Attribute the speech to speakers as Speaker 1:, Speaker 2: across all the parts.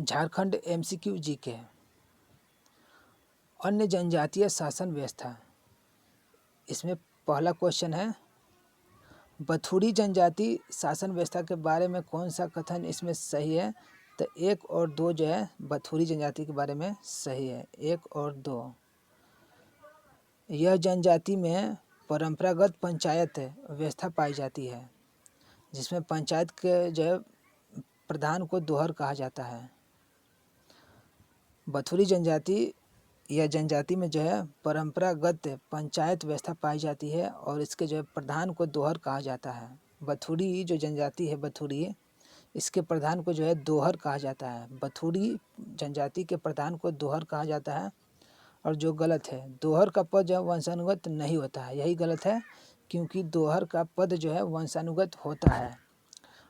Speaker 1: Jharkhand MCQ GK. अन्य जनजातीय शासन व्यवस्था, इसमें पहला क्वेश्चन है बथुड़ी जनजाति शासन व्यवस्था के बारे में कौन सा कथन इसमें सही है? तो 1 और 2 जो है बथुड़ी जनजाति के बारे में सही है, 1 और 2। यह जनजाति में परंपरागत पंचायत व्यवस्था पाई जाती है, जिसमें पंचायत के जो है प्रधान को दोहर कहा जाता है। बथुड़ी जनजाति यह जनजाति में जो है परंपरागत पंचायत व्यवस्था पाई जाती है और इसके जो है प्रधान को दोहर कहा जाता है। बथुड़ी जो जनजाति है बथुड़ी, इसके प्रधान को जो है दोहर कहा जाता है। बथुड़ी जनजाति के प्रधान को दोहर कहा जाता है। और जो गलत है, दोहर का पद जो है वंशानुगत नहीं होता है, यही गलत है, क्योंकि दोहर का पद जो है वंशानुगत होता है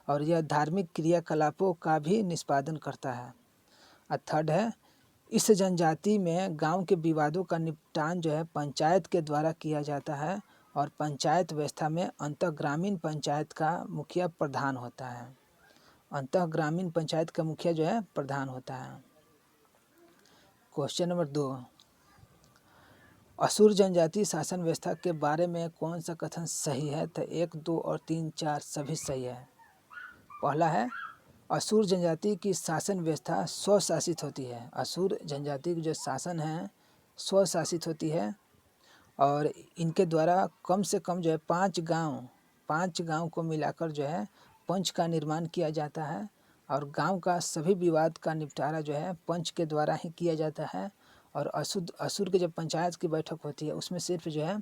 Speaker 1: और यह धार्मिक क्रियाकलापों का भी निष्पादन करता है। और थर्ड है, इस जनजाति में गांव के विवादों का निपटान जो है पंचायत के द्वारा किया जाता है और पंचायत व्यवस्था में अंतःग्रामीण पंचायत का मुखिया प्रधान होता है। अंतःग्रामीण पंचायत का मुखिया जो है प्रधान होता है। क्वेश्चन नंबर 2, असुर जनजाति शासन व्यवस्था के बारे में कौन सा कथन सही है? तो 1, 2 और 3, 4 सभी सही है। पहला है असुर जनजाति की शासन व्यवस्था स्वशासित होती है। असुर जनजाति की जो शासन है स्वशासित होती है और इनके द्वारा कम से कम जो है 5 गांव को मिलाकर जो है पंच का निर्माण किया जाता है और गांव का सभी विवाद का निपटारा जो है पंच के द्वारा ही किया जाता है। और असुर के जब पंचायत की बैठक होती है उसमें सिर्फ जो है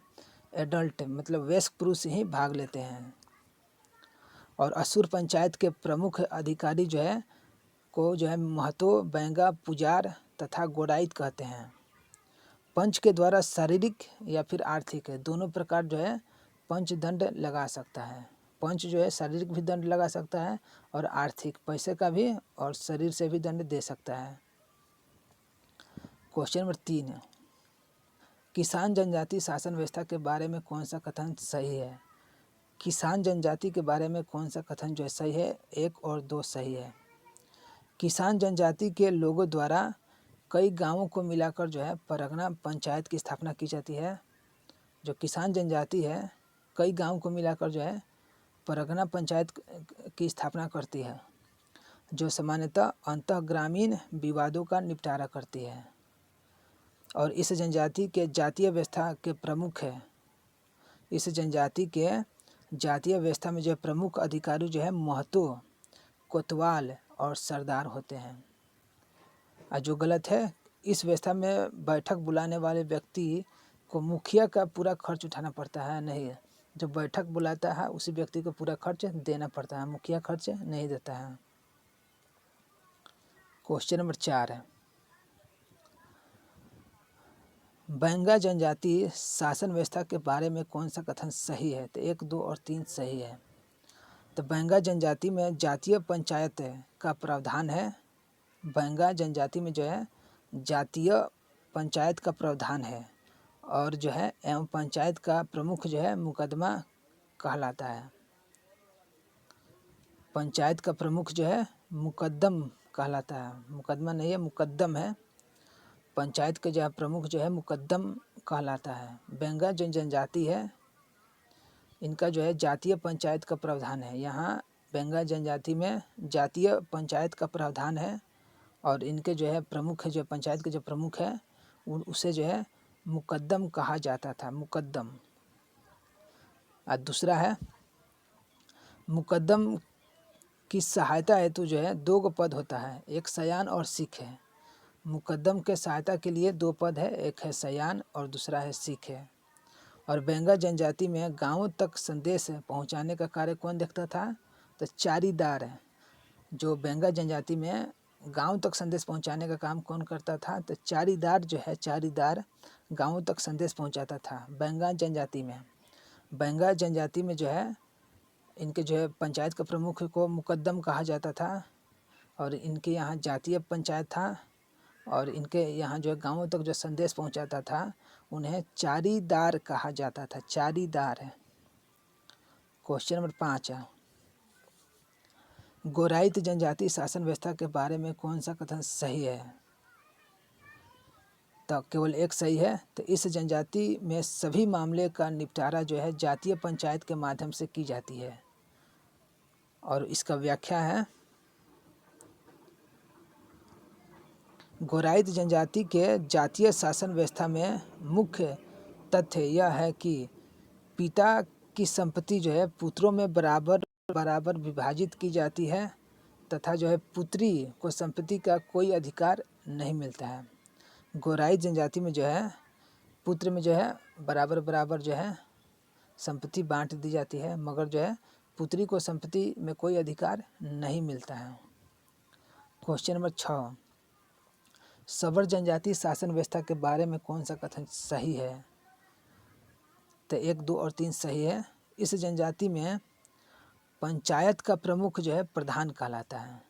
Speaker 1: एडल्ट मतलब वयस्क पुरुष ही भाग लेते हैं। और असुर पंचायत के प्रमुख अधिकारी जो है को जो है महतो, बैंगा, पुजार तथा गोड़ाइत कहते हैं। पंच के द्वारा शारीरिक या फिर आर्थिक दोनों प्रकार जो है पंच दंड लगा सकता है। पंच जो है शारीरिक भी दंड लगा सकता है और आर्थिक पैसे का भी और शरीर से भी दंड दे सकता है। क्वेश्चन नंबर 3, किसान जनजाति शासन व्यवस्था के बारे में कौन सा कथन सही है? किसान जनजाति के बारे में कौन सा कथन जो है सही है? 1 और 2 सही है। किसान जनजाति के लोगों द्वारा कई गांवों को मिलाकर जो है परगना पंचायत की स्थापना की जाती है। जो किसान जनजाति है कई गांवों को मिलाकर जो है परगना पंचायत की स्थापना करती है, जो सामान्यतः अंतःग्रामीण विवादों का निपटारा करती है। और इस जनजाति के जातीय व्यवस्था के प्रमुख है, इस जनजाति के जातीय व्यवस्था में जो प्रमुख अधिकारी जो है महतो, कोतवाल और सरदार होते हैं। और जो गलत है, इस व्यवस्था में बैठक बुलाने वाले व्यक्ति को मुखिया का पूरा खर्च उठाना पड़ता है, नहीं, जो बैठक बुलाता है उसी व्यक्ति को पूरा खर्च देना पड़ता है, मुखिया खर्च नहीं देता है। क्वेश्चन नंबर 4 है, बैंगा जनजाति शासन व्यवस्था के बारे में कौन सा कथन सही है? तो 1, 2 और 3 सही है। तो बैंगा जनजाति में जातीय पंचायत का प्रावधान है। बैंगा जनजाति में जो है जातीय पंचायत का प्रावधान है और जो है एवं पंचायत का प्रमुख जो है मुकदमा कहलाता है। पंचायत का प्रमुख जो है मुकद्दम कहलाता है, मुकदमा नहीं है, मुकद्दम है। पंचायत का जो है प्रमुख जो है मुकद्दम कहलाता है। बैंगा जो जनजाति है इनका जो है जातीय पंचायत का प्रावधान है। यहाँ बैंगा जनजाति में जातीय पंचायत का प्रावधान है और इनके जो है प्रमुख जो पंचायत के जो प्रमुख है उसे जो है मुकद्दम कहा जाता था, मुकद्दम। और दूसरा है मुकद्दम की सहायता हेतु जो है 2 पद होता है, एक सयान और सिख है। मुकद्दम के सहायता के लिए 2 पद है, एक है सयान और दूसरा है सिख है। और बैंगा जनजाति में गांवों तक संदेश पहुंचाने का कार्य कौन देखता था? तो चारीदार है। जो बैंगा जनजाति में गांव तक संदेश पहुंचाने का काम कौन करता था? तो चारीदार जो है, चारीदार गांवों तक संदेश पहुंचाता था बैंगा जनजाति में। बैंगा जनजाति में जो है इनके जो है पंचायत का प्रमुख को मुकद्दम कहा जाता था और इनके यहाँ जातीय पंचायत था और इनके यहाँ जो है गाँवों तक जो संदेश पहुँचाता था उन्हें चारीदार कहा जाता था, चारीदार है। क्वेश्चन नंबर 5 है, गोराइत जनजाति शासन व्यवस्था के बारे में कौन सा कथन सही है? तो केवल एक सही है। तो इस जनजाति में सभी मामले का निपटारा जो है जातीय पंचायत के माध्यम से की जाती है। और इसका व्याख्या है, गोराइत जनजाति के जातीय शासन व्यवस्था में मुख्य तथ्य यह है कि पिता की संपत्ति जो है पुत्रों में बराबर बराबर विभाजित की जाती है तथा जो है पुत्री को संपत्ति का कोई अधिकार नहीं मिलता है। गोराइत जनजाति में जो है पुत्र में जो है बराबर बराबर जो है संपत्ति बांट दी जाती है, मगर जो है पुत्री को संपत्ति में कोई अधिकार नहीं मिलता है। क्वेश्चन नंबर 6, सबर जनजाति शासन व्यवस्था के बारे में कौन सा कथन सही है? तो 1, 2 और 3 सही है। इस जनजाति में पंचायत का प्रमुख जो है प्रधान कहलाता है।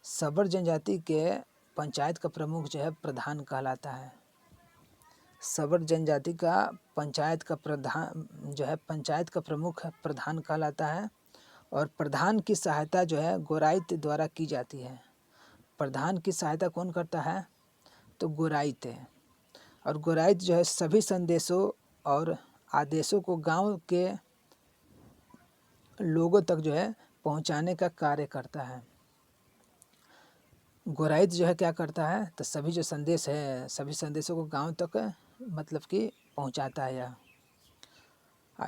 Speaker 1: सबर जनजाति के पंचायत का प्रमुख जो है प्रधान कहलाता है। सबर जनजाति का पंचायत का प्रधान जो है पंचायत का प्रमुख प्रधान कहलाता है। और प्रधान की सहायता जो है गोराइत द्वारा की जाती है। प्रधान की सहायता कौन करता है? तो गोराइत है। और गोराइत जो है सभी संदेशों और आदेशों को गांव के लोगों तक जो है पहुंचाने का कार्य करता है। गोराइत जो है क्या करता है? तो सभी जो संदेश है सभी संदेशों को गांव तक मतलब कि पहुंचाता है यह।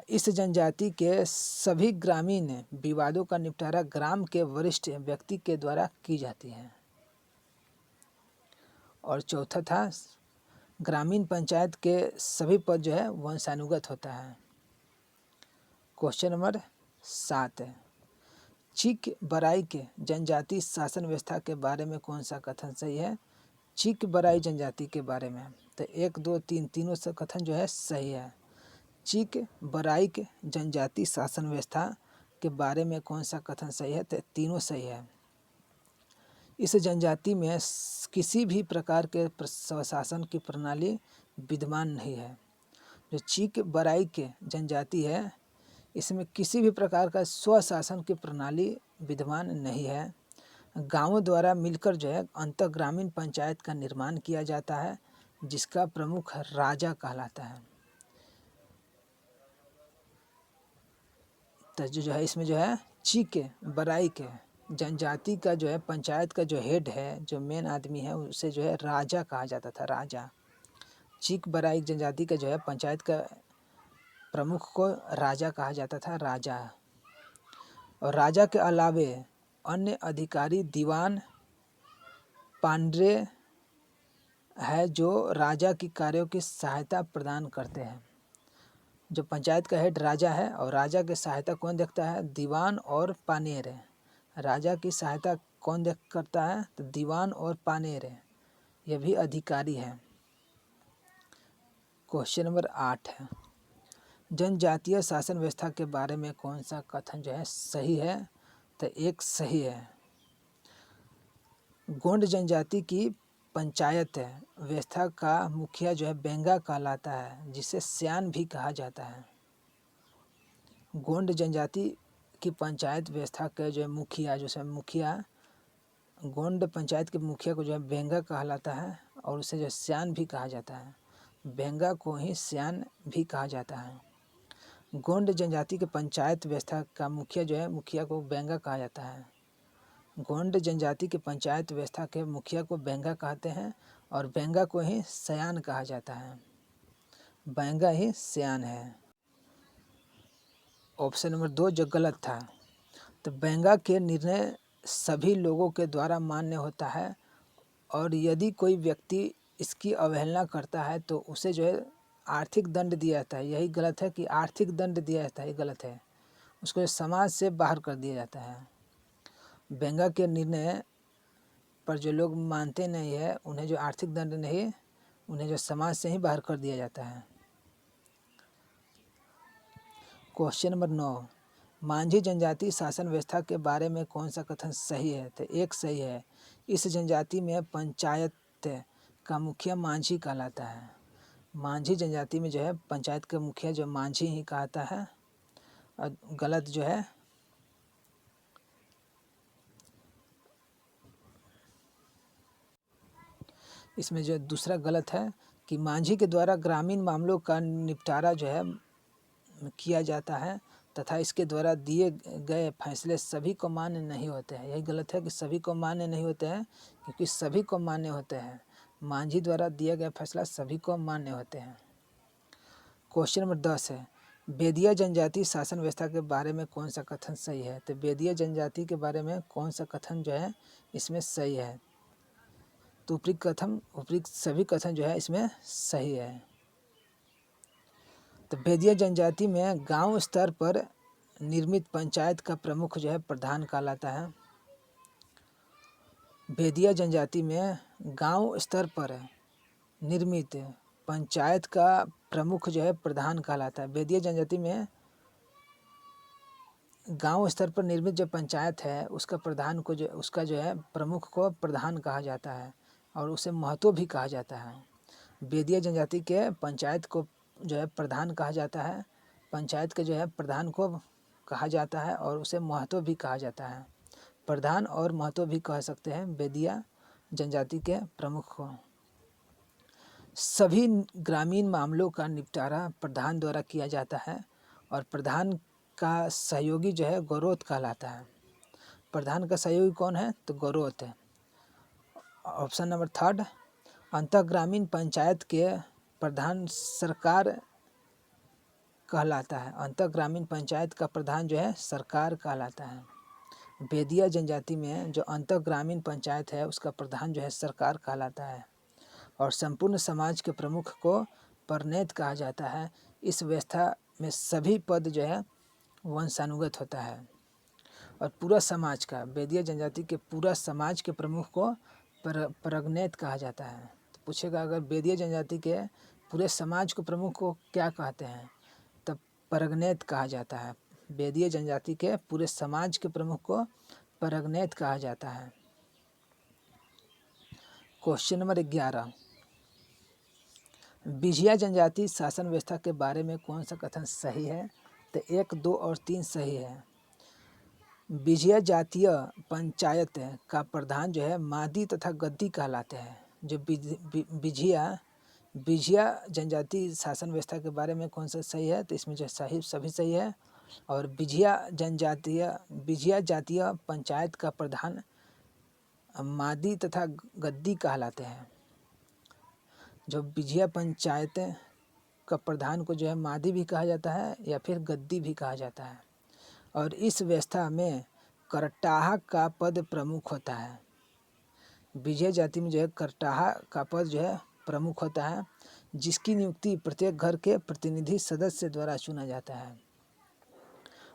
Speaker 1: इस जनजाति के सभी ग्रामीण विवादों का निपटारा ग्राम के वरिष्ठ व्यक्ति के द्वारा की जाती है। और चौथा था, ग्रामीण पंचायत के सभी पद जो है वंशानुगत होता है। क्वेश्चन नंबर 7 है, चीक बराई के जनजाति शासन व्यवस्था के बारे में कौन सा कथन सही है? चीक बराई जनजाति के बारे में तो 1, 2, 3 तीनों से कथन जो है सही है। चीक बराइक जनजाति शासन व्यवस्था के बारे में कौन सा कथन सही है? तो तीनों सही है। इस जनजाति में किसी भी प्रकार के स्वशासन की प्रणाली विद्यमान नहीं है। जो चीक बराइक जनजाति है इसमें किसी भी प्रकार का स्वशासन की प्रणाली विद्यमान नहीं है। गांवों द्वारा मिलकर जो है अंतः ग्रामीण पंचायत का निर्माण किया जाता है जिसका प्रमुख राजा कहलाता है। तो जो है इसमें जो है चीक बराइक जनजाति का जो है पंचायत का जो हेड है जो मेन आदमी है उसे जो है राजा कहा जाता था, राजा। चीक बराइक जनजाति का जो है पंचायत का प्रमुख को राजा कहा जाता था, राजा। और राजा के अलावे अन्य अधिकारी दीवान पांड्रे है जो राजा की कार्यों की सहायता प्रदान करते हैं। जो पंचायत का हेड राजा है और राजा की सहायता कौन देखता है? दीवान और पानेर है। राजा की सहायता कौन देख करता है? तो दीवान और पानेर है, यह भी अधिकारी है। क्वेश्चन नंबर 8 है, जनजातीय शासन व्यवस्था के बारे में कौन सा कथन जो है सही है? तो 1 सही है। गोंड जनजाति की पंचायत व्यवस्था का मुखिया जो है बेंगा कहलाता है जिसे स्यान भी कहा जाता है। गोंड जनजाति की पंचायत व्यवस्था के जो है मुखिया गोंड पंचायत के मुखिया को जो है बेंगा कहलाता है और उसे जो स्यान भी कहा जाता है। बेंगा को ही स्यान भी कहा जाता है। गोंड जनजाति के पंचायत व्यवस्था का मुखिया जो है मुखिया को बेंगा कहा जाता है। गोंड जनजाति के पंचायत व्यवस्था के मुखिया को बेंगा कहते हैं और बेंगा को ही सयान कहा जाता है। बेंगा ही सयान है। ऑप्शन नंबर 2 जो गलत था। तो बेंगा के निर्णय सभी लोगों के द्वारा मान्य होता है और यदि कोई व्यक्ति इसकी अवहेलना करता है तो उसे जो है आर्थिक दंड दिया जाता है। यही गलत है कि आर्थिक दंड दिया जाता है, ये गलत है। उसको समाज से बाहर कर दिया जाता है। बेंगा के निर्णय पर जो लोग मानते नहीं है उन्हें जो आर्थिक दंड नहीं, उन्हें जो समाज से ही बाहर कर दिया जाता है। क्वेश्चन नंबर 9, मांझी जनजाति शासन व्यवस्था के बारे में कौन सा कथन सही है? तो 1 सही है। इस जनजाति में पंचायत का मुखिया मांझी कहलाता है। मांझी जनजाति में जो है पंचायत का मुखिया जो मांझी ही कहता है। और गलत जो है इसमें जो दूसरा गलत है कि मांझी के द्वारा ग्रामीण मामलों का निपटारा जो है किया जाता है तथा इसके द्वारा दिए गए फैसले सभी को मान्य नहीं होते हैं। यही गलत है कि सभी को मान्य नहीं होते हैं, क्योंकि सभी को मान्य होते हैं। मांझी द्वारा दिया गया फैसला सभी को मान्य होते हैं। क्वेश्चन नंबर 10 है, बेदिया जनजाति शासन व्यवस्था के बारे में कौन सा कथन सही है? तो बेदिया जनजाति के बारे में कौन सा कथन जो है इसमें सही है? तो उपयुक्त सभी कथन जो है इसमें सही है। तो बेदिया जनजाति में गांव स्तर पर निर्मित पंचायत का प्रमुख जो है प्रधान कहलाता है। बेदिया जनजाति में गांव स्तर पर निर्मित पंचायत का प्रमुख जो है प्रधान कहलाता है। बेदिया जनजाति में गांव स्तर पर निर्मित जो पंचायत है उसका जो है प्रमुख को प्रधान कहा जाता है और उसे महतो भी कहा जाता है। बेदिया जनजाति के पंचायत को जो है प्रधान कहा जाता है, पंचायत के जो है प्रधान को कहा जाता है और उसे महतो भी कहा जाता है। प्रधान और महतो भी कह सकते हैं बेदिया जनजाति के प्रमुख को। सभी ग्रामीण मामलों का निपटारा प्रधान द्वारा किया जाता है और प्रधान का सहयोगी जो है गौरोत कहलाता है। प्रधान का सहयोगी कौन है? तो गौरोत है। ऑप्शन नंबर 3, अंतःग्रामीण पंचायत के प्रधान सरकार कहलाता है। अंतःग्रामीण पंचायत का प्रधान जो है सरकार कहलाता है। बेदिया जनजाति में जो अंतःग्रामीण पंचायत है उसका प्रधान जो है सरकार कहलाता है और संपूर्ण समाज के प्रमुख को परनेत कहा जाता है। इस व्यवस्था में सभी पद जो है वंशानुगत होता है और पूरा समाज का, बेदिया जनजाति के पूरा समाज के प्रमुख को परगनेत कहा जाता है। तो पूछेगा अगर बेदिया जनजाति के पूरे समाज को प्रमुख को क्या कहते हैं? तब परगनेत कहा जाता है। बेदिया जनजाति के पूरे समाज के प्रमुख को परगनेत कहा जाता है। क्वेश्चन नंबर 11, बिझिया जनजाति शासन व्यवस्था के बारे में कौन सा कथन सही है? तो 1, 2 और 3 सही है। बिझिया जातीय पंचायत का प्रधान जो है मादी तथा गद्दी कहलाते हैं। जो बिझिया जनजाति शासन व्यवस्था के बारे में कौन सा सही है? तो इसमें जो सभी सही है और बिझिया जातीय पंचायत का प्रधान मादी तथा गद्दी कहलाते हैं। जो बिझिया पंचायत का प्रधान को जो है मादी भी कहा जाता है या फिर गद्दी भी कहा जाता है और इस व्यवस्था में करटाहा का पद प्रमुख होता है। बिझिया जाति में जो है करटाहा का पद जो है प्रमुख होता है, जिसकी नियुक्ति प्रत्येक घर के प्रतिनिधि सदस्य द्वारा चुना जाता है।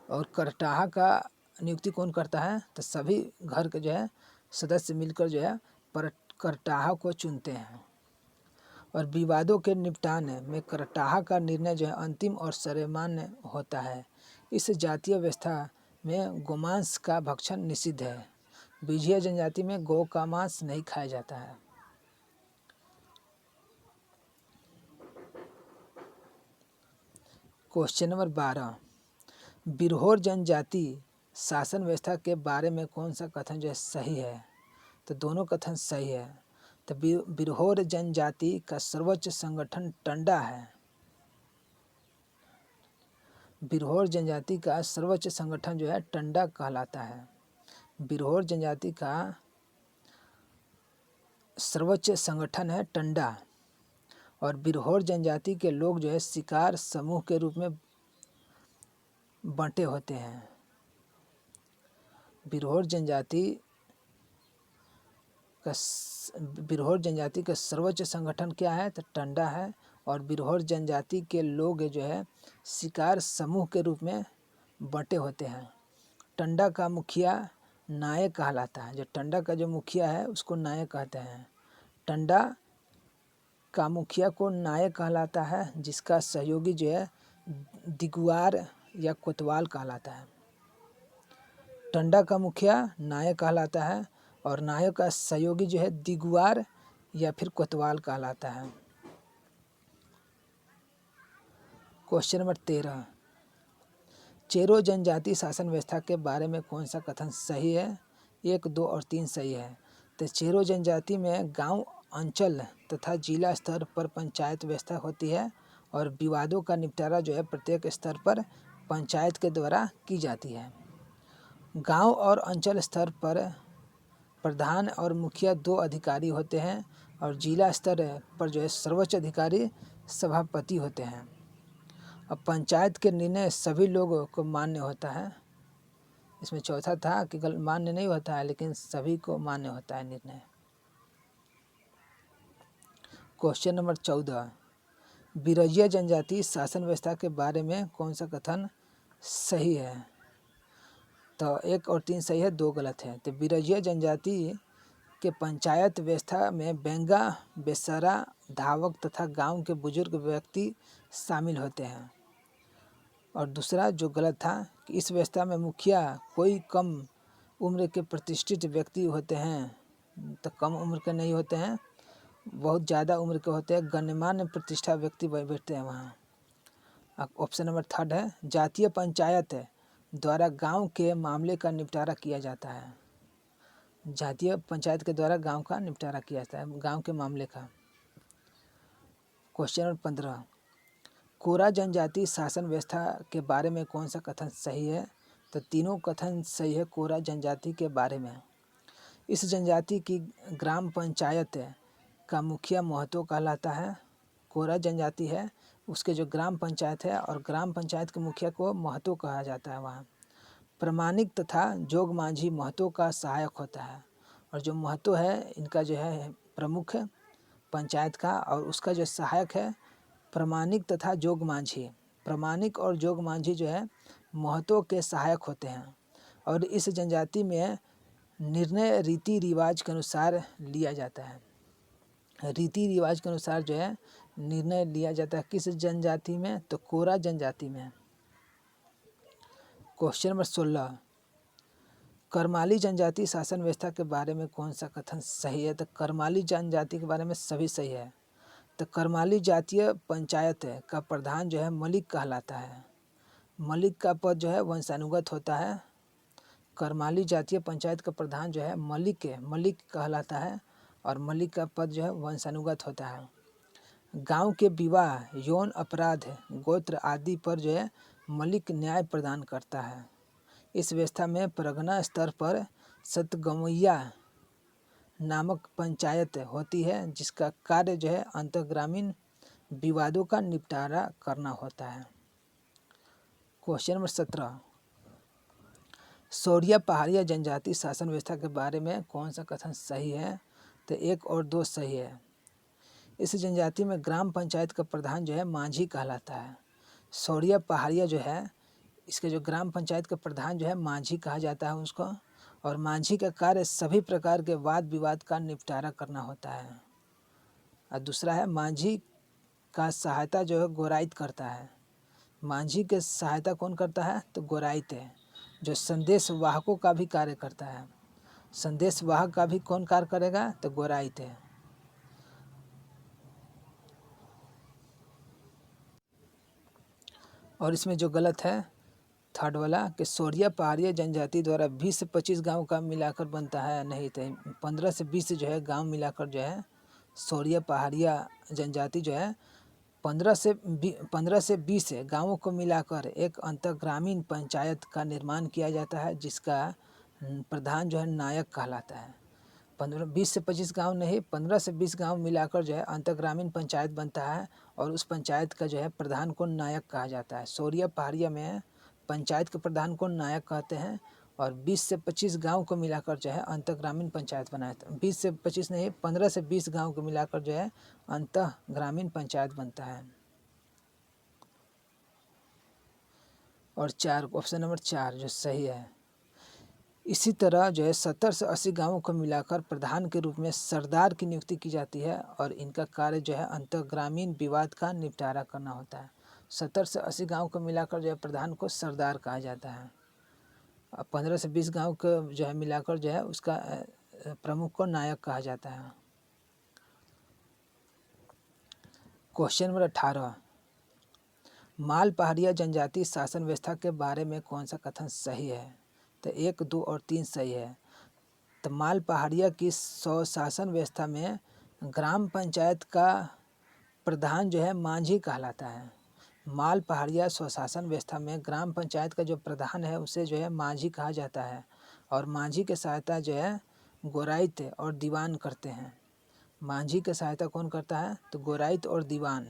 Speaker 1: और करटाहा का नियुक्ति कौन करता है? तो सभी घर के जो है सदस्य मिलकर जो है करटाहा को चुनते हैं। और विवादों के निपटान में करटाहा का निर्णय जो है अंतिम और सर्वमान्य होता है। इस जातीय व्यवस्था में गोमांस का भक्षण निषिद्ध है। बिझिया जनजाति में गौ का मांस नहीं खाया जाता है। क्वेश्चन नंबर 12, बिरहोर जनजाति शासन व्यवस्था के बारे में कौन सा कथन जो है सही है? तो दोनों कथन सही है। तो बिरहोर जनजाति का सर्वोच्च संगठन टंडा है। बिरहोर जनजाति का सर्वोच्च संगठन जो है टंडा कहलाता है। बिरहोर जनजाति का सर्वोच्च संगठन है टंडा और बिरहोर जनजाति के लोग जो है शिकार समूह के रूप में बंटे होते हैं। बिरहोर जनजाति का सर्वोच्च संगठन क्या है? तो टंडा है और बिरहोर जनजाति के लोग जो है शिकार समूह के रूप में बंटे होते हैं। टंडा का मुखिया नायक कहलाता है। जो टंडा का जो मुखिया है उसको नायक कहते हैं। टंडा का मुखिया को नायक कहलाता है, जिसका सहयोगी जो है दिगुआर या कोतवाल कहलाता है। टंडा का मुखिया नायक कहलाता है और नायक का सहयोगी जो है दिगुआर या फिर कोतवाल कहलाता है। क्वेश्चन नंबर 13, चेरो जनजाति शासन व्यवस्था के बारे में कौन सा कथन सही है? 1, 2 और 3 सही है। तो चेरो जनजाति में गांव अंचल तथा जिला स्तर पर पंचायत व्यवस्था होती है और विवादों का निपटारा जो है प्रत्येक स्तर पर पंचायत के द्वारा की जाती है। गांव और अंचल स्तर पर प्रधान और मुखिया 2 अधिकारी होते हैं और जिला स्तर पर जो है सर्वोच्च अधिकारी सभापति होते हैं। अब पंचायत के निर्णय सभी लोगों को मान्य होता है। इसमें चौथा था कि मान्य नहीं होता है, लेकिन सभी को मान्य होता है निर्णय। क्वेश्चन नंबर 14, बिरजिया जनजाति शासन व्यवस्था के बारे में कौन सा कथन सही है? तो 1 और 3 सही है, 2 गलत है। तो बिरजिया जनजाति के पंचायत व्यवस्था में बेंगा, बेसरा, धावक तथा गांव के बुजुर्ग व्यक्ति शामिल होते हैं। और दूसरा जो गलत था कि इस व्यवस्था में मुखिया कोई कम उम्र के प्रतिष्ठित व्यक्ति होते हैं, तो कम उम्र के नहीं होते हैं, बहुत ज़्यादा उम्र के होते हैं, गण्यमान्य प्रतिष्ठा व्यक्ति बैठते हैं वहाँ। अब ऑप्शन नंबर 3 है, जातीय पंचायत द्वारा गांव के मामले का निपटारा किया जाता है। जातीय पंचायत के द्वारा गांव का निपटारा किया जाता है, गांव के मामले का। क्वेश्चन नंबर 15, कोरा जनजाति शासन व्यवस्था के बारे में कौन सा कथन सही है? तो तीनों कथन सही है कोरा जनजाति के बारे में। इस जनजाति की ग्राम पंचायत का मुखिया महतो कहलाता है। कोरा जनजाति है, उसके जो ग्राम पंचायत है और ग्राम पंचायत के मुखिया को महतो कहा जाता है वहाँ। प्रमाणिक तथा जोग मांझी महतो का सहायक होता है, और जो महतो है इनका जो है प्रमुख पंचायत का, और उसका जो सहायक है प्रमाणिक तथा जोग मांझी। प्रमाणिक और जोग मांझी जो है महतो के सहायक होते हैं। और इस जनजाति में निर्णय रीति रिवाज के अनुसार लिया जाता है। रीति रिवाज के अनुसार जो है निर्णय लिया जाता है। किस जनजाति में? तो कोरा जनजाति में। क्वेश्चन नंबर 16, करमाली जनजाति शासन व्यवस्था के बारे में कौन सा कथन सही है? तो करमाली जनजाति के बारे में सभी सही है। तो करमाली जातीय पंचायत का प्रधान जो है मलिक कहलाता है। मलिक का पद जो है वंशानुगत होता है। करमाली जातीय पंचायत का प्रधान जो है मलिक कहलाता है, और मलिक का पद जो है वंशानुगत होता है। गांव के विवाह, यौन अपराध, गोत्र आदि पर जो है मलिक न्याय प्रदान करता है। इस व्यवस्था में परगना स्तर पर सतगमैया नामक पंचायत होती है, जिसका कार्य जो है अंतर्ग्रामीण विवादों का निपटारा करना होता है। क्वेश्चन नंबर 17, सौरिया पहाड़िया जनजाति शासन व्यवस्था के बारे में कौन सा कथन सही है? तो 1 और 2 सही है। इस जनजाति में ग्राम पंचायत का प्रधान जो है मांझी कहलाता है। सौरिया पहाड़िया जो है इसके जो ग्राम पंचायत का प्रधान जो है मांझी कहा जाता है उसको, और मांझी का कार्य सभी प्रकार के वाद विवाद का निपटारा करना होता है। और दूसरा है मांझी का सहायता जो है गोराइत करता है। मांझी के सहायता कौन करता है? तो गोराइत है, जो संदेश वाहकों का भी कार्य करता है। संदेश वाहक का भी कौन कार्य करेगा? तो गोराइत है। और इसमें जो गलत है 3rd वाला कि सौरिया पहाड़िया जनजाति द्वारा 20 से 25 गांव का मिलाकर बनता है, नहीं तो 15 से 20 जो है गांव मिलाकर जो है सौरिया पहाड़िया जनजाति जो है 15 से 20 गांवों को मिलाकर एक अंतर्ग्रामीण पंचायत का निर्माण किया जाता है, जिसका प्रधान जो है नायक कहलाता है। 20 से 25 गांव नहीं, 15 से 20 गांव मिलाकर जो है अंतर्ग्रामीण पंचायत बनता है, और उस पंचायत का जो है प्रधान को नायक कहा जाता है। सौरिया पहाड़िया में पंचायत के प्रधान को नायक कहते हैं, और 20 से 25 गांव को मिलाकर जो है अंतर्ग्रामीण पंचायत बनाया। 20 से 25 नहीं, 15 से 20 गांव को मिलाकर जो है अंतर्ग्रामीण पंचायत बनता है। और 4 ऑप्शन नंबर 4 जो सही है। इसी तरह जो है 70 से 80 गांवों को मिलाकर प्रधान के रूप में सरदार की नियुक्ति की जाती है, और इनका कार्य जो है अंतर्ग्रामीण विवाद का निपटारा करना होता है। 70 से 80 गांव को मिलाकर जो है प्रधान को सरदार कहा जाता है। 15 से 20 गांव को जो है मिलाकर जो है उसका प्रमुख को नायक कहा जाता है। क्वेश्चन नंबर 18, माल पहाड़िया जनजाति शासन व्यवस्था के बारे में कौन सा कथन सही है? तो 1, 2 और 3 सही है। तो माल पहाड़िया की शासन व्यवस्था में ग्राम पंचायत का प्रधान जो है मांझी कहलाता है। माल पहाड़िया स्वशासन व्यवस्था में ग्राम पंचायत का जो प्रधान है उसे जो है मांझी कहा जाता है और मांझी की सहायता जो है गोराइत और दीवान करते हैं। मांझी की सहायता कौन करता है? तो गोराइत और दीवान।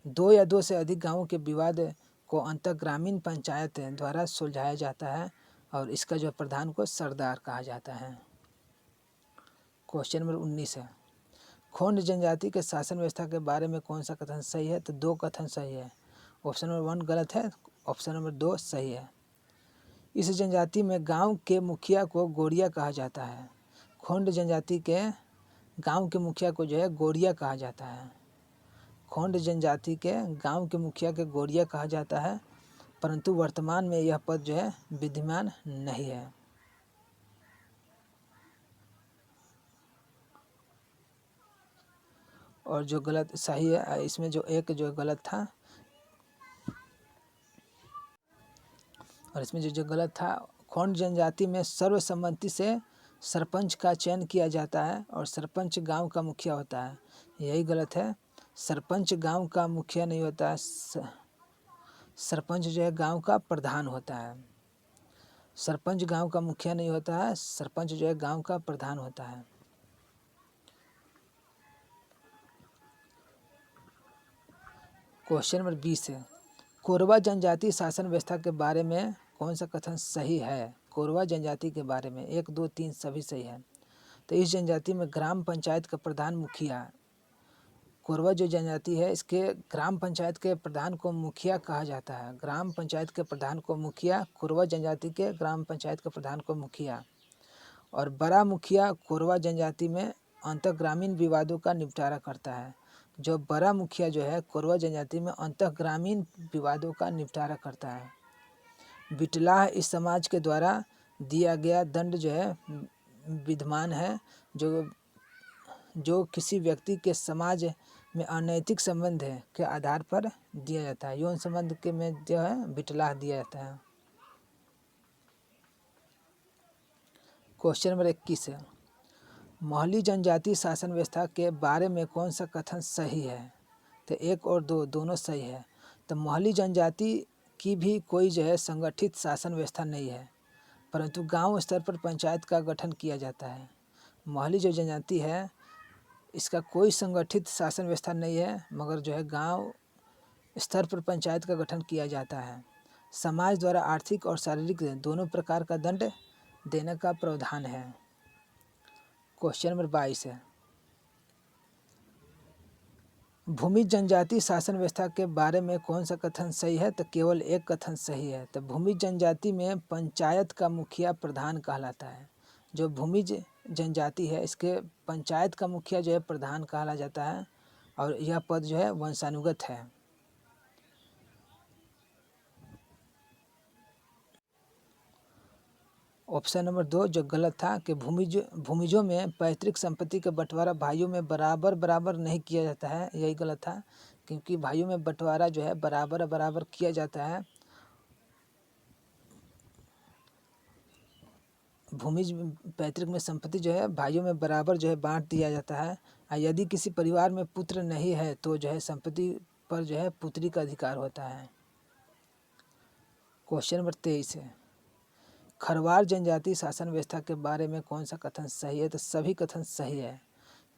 Speaker 1: दो या दो से अधिक गांवों के विवाद को अंतः ग्रामीण पंचायत द्वारा सुलझाया जाता है और इसका जो प्रधान को सरदार कहा जाता है। क्वेश्चन नंबर 19 है, खोंड जनजाति के शासन व्यवस्था के बारे में कौन सा कथन सही है? तो दो कथन सही है। ऑप्शन नंबर 1 गलत है, ऑप्शन नंबर 2 सही है। इस जनजाति में गांव के मुखिया को गोरिया कहा जाता है। खोंड जनजाति के गांव के मुखिया को जो है गोरिया कहा जाता है। खोंड जनजाति के गांव के मुखिया के गोरिया कहा जाता है, परंतु वर्तमान में यह पद जो है विद्यमान नहीं है। और जो गलत सही है इसमें जो एक जो गलत था और इसमें जो गलत था, खोंड जनजाति में सर्वसम्मति से सरपंच का चयन किया जाता है और सरपंच गांव का मुखिया होता है। यही गलत है, सरपंच गांव का मुखिया नहीं होता है, सरपंच जो है गांव का प्रधान होता है। सरपंच गांव का मुखिया नहीं होता है, सरपंच जो है गांव का प्रधान होता है। क्वेश्चन नंबर 20 है, कोरवा जनजाति शासन व्यवस्था के बारे में कौन सा कथन सही है? कोरवा जनजाति के बारे में 1, 2, 3 सभी सही है। तो इस जनजाति में ग्राम पंचायत का प्रधान मुखिया, कोरवा जो जनजाति है इसके ग्राम पंचायत के प्रधान को मुखिया कहा जाता है। ग्राम पंचायत के प्रधान को मुखिया, कोरवा जनजाति के ग्राम पंचायत के प्रधान को मुखिया। और बड़ा मुखिया कोरवा जनजाति में अंतः ग्रामीण विवादों का निपटारा करता है। जो बड़ा मुखिया जो है कोरवा जनजाति में अंतः ग्रामीण विवादों का निपटारा करता है। बिटलाह इस समाज के द्वारा दिया गया दंड जो है विद्यमान है, जो किसी व्यक्ति के समाज में अनैतिक संबंध है के आधार पर दिया जाता है। यौन संबंध के में जो है बिटलाह दिया जाता है। क्वेश्चन नंबर 21 है, मोहली जनजाति शासन व्यवस्था के बारे में कौन सा कथन सही है? तो 1 और 2 दोनों सही है। तो मोहली जनजाति की भी कोई जो है संगठित शासन व्यवस्था नहीं है, परंतु गांव स्तर पर पंचायत का गठन किया जाता है। मोहली जो जनजाति है इसका कोई संगठित शासन व्यवस्था नहीं है, मगर जो है गांव स्तर पर पंचायत का गठन किया जाता है। समाज द्वारा आर्थिक और शारीरिक दोनों प्रकार का दंड देने का प्रावधान है। क्वेश्चन नंबर 22 है, भूमि जनजाति शासन व्यवस्था के बारे में कौन सा कथन सही है? तो केवल एक कथन सही है। तो भूमि जनजाति में पंचायत का मुखिया प्रधान कहलाता है। जो भूमि जनजाति है इसके पंचायत का मुखिया जो है प्रधान कहला जाता है और यह पद जो है वंशानुगत है। ऑप्शन नंबर 2 जो गलत था कि भूमिजों में पैतृक संपत्ति का बंटवारा भाइयों में बराबर बराबर नहीं किया जाता है, यही गलत था, क्योंकि भाइयों में बंटवारा जो है बराबर बराबर किया जाता है। भूमिज पैतृक में संपत्ति जो है भाइयों में बराबर जो है बांट दिया जाता है। यदि किसी परिवार में पुत्र नहीं है तो जो है संपत्ति पर जो है पुत्री का अधिकार होता है। क्वेश्चन नंबर 23 है, खरवार जनजाति शासन व्यवस्था के बारे में कौन सा कथन सही है? तो सभी कथन सही है।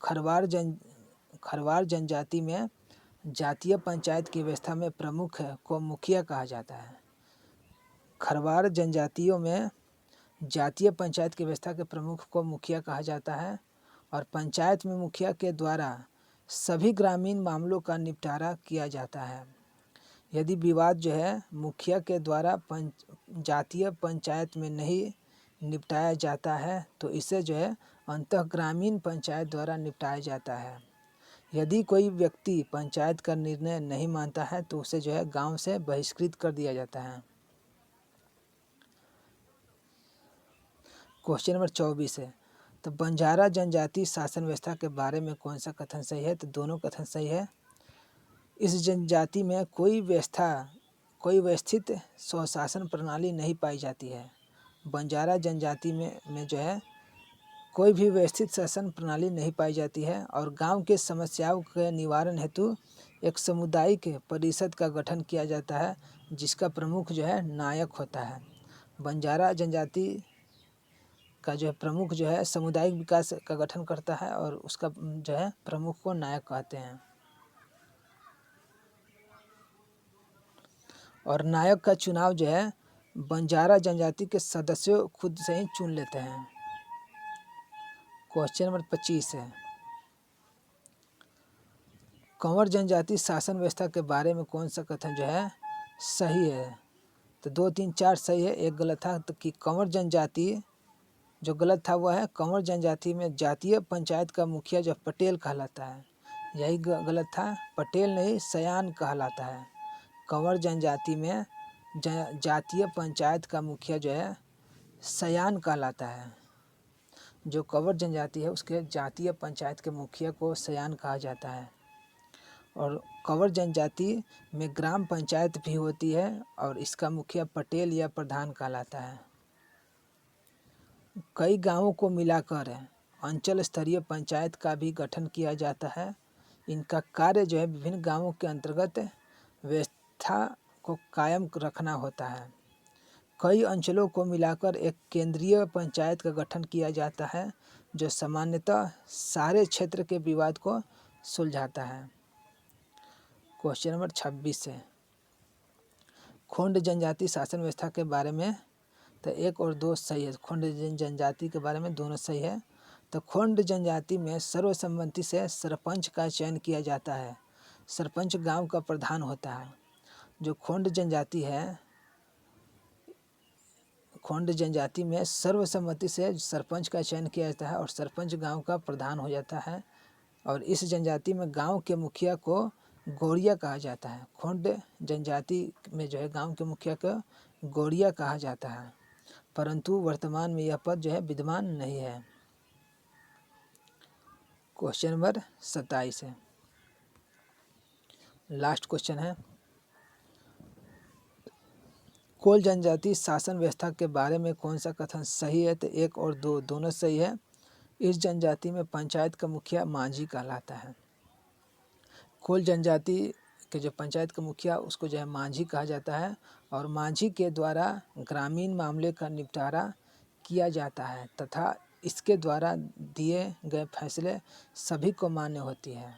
Speaker 1: खरवार जनजाति में जातीय पंचायत की व्यवस्था में प्रमुख को मुखिया कहा जाता है। खरवार जनजातियों में जातीय पंचायत की व्यवस्था के प्रमुख को मुखिया कहा जाता है और पंचायत में मुखिया के द्वारा सभी ग्रामीण मामलों का निपटारा किया जाता है। यदि विवाद जो है मुखिया के द्वारा जातीय पंचायत में नहीं निपटाया जाता है तो इसे जो है अंतः ग्रामीण पंचायत द्वारा निपटाया जाता है। यदि कोई व्यक्ति पंचायत का निर्णय नहीं मानता है तो उसे जो है गांव से बहिष्कृत कर दिया जाता है। क्वेश्चन नंबर 24 है, तो बंजारा जनजाति शासन व्यवस्था के बारे में कौन सा कथन सही है? तो दोनों कथन सही है। इस जनजाति में कोई व्यवस्थित स्वशासन प्रणाली नहीं पाई जाती है। बंजारा जनजाति में जो है कोई भी व्यवस्थित शासन प्रणाली नहीं पाई जाती है और गांव के समस्याओं के निवारण हेतु एक सामुदायिक परिषद का गठन किया जाता है, जिसका प्रमुख जो है नायक होता है। बंजारा जनजाति का जो है प्रमुख जो है सामुदायिक विकास का गठन करता है और उसका जो है प्रमुख को नायक कहते हैं। और नायक का चुनाव जो है बंजारा जनजाति के सदस्यों खुद से ही चुन लेते हैं। क्वेश्चन नंबर 25 है, कंवर जनजाति शासन व्यवस्था के बारे में कौन सा कथन जो है सही है? तो 2, 3, 4 सही है, एक गलत था। तो कि कंवर जनजाति, जो गलत था वह है कंवर जनजाति में जातीय पंचायत का मुखिया जो पटेल कहलाता है, यही गलत था। पटेल नहीं सयान कहलाता है। कंवर जनजाति में जातीय पंचायत का मुखिया जो है सयान कहलाता है। जो कंवर जनजाति है उसके जातीय पंचायत के मुखिया को सयान कहा जाता है। और कंवर जनजाति में ग्राम पंचायत भी होती है और इसका मुखिया पटेल या प्रधान कहलाता है। कई गांवों को मिलाकर अंचल स्तरीय पंचायत का भी गठन किया जाता है। इनका कार्य जो है विभिन्न गांवों के अंतर्गत व्यवस्था को कायम रखना होता है। कई अंचलों को मिलाकर एक केंद्रीय पंचायत का गठन किया जाता है, जो सामान्यतः सारे क्षेत्र के विवाद को सुलझाता है। क्वेश्चन नंबर 26 है, खोंड जनजाति शासन व्यवस्था के बारे में तो 1 और 2 सही है। खोंड जनजाति के बारे में दोनों सही है। तो खोंड जनजाति में सर्वसम्मति से सरपंच का चयन किया जाता है। सरपंच गांव का प्रधान होता है। जो खोंड जनजाति है, खोंड जनजाति में सर्वसम्मति से सरपंच का चयन किया जाता है और सरपंच गांव का प्रधान हो जाता है। और इस जनजाति में गांव के मुखिया को गौड़िया कहा जाता है। खोंड जनजाति में जो है गांव के मुखिया को गौड़िया कहा जाता है, परंतु वर्तमान में यह पद जो है विद्यमान नहीं है। क्वेश्चन नंबर 27 है, लास्ट क्वेश्चन है, कोल जनजाति शासन व्यवस्था के बारे में कौन सा कथन सही है? तो 1 और 2 दोनों सही है। इस जनजाति में पंचायत का मुखिया मांझी कहलाता है। कोल जनजाति के जो पंचायत का मुखिया उसको जो है मांझी कहा जाता है और मांझी के द्वारा ग्रामीण मामले का निपटारा किया जाता है तथा इसके द्वारा दिए गए फैसले सभी को मान्य होती है।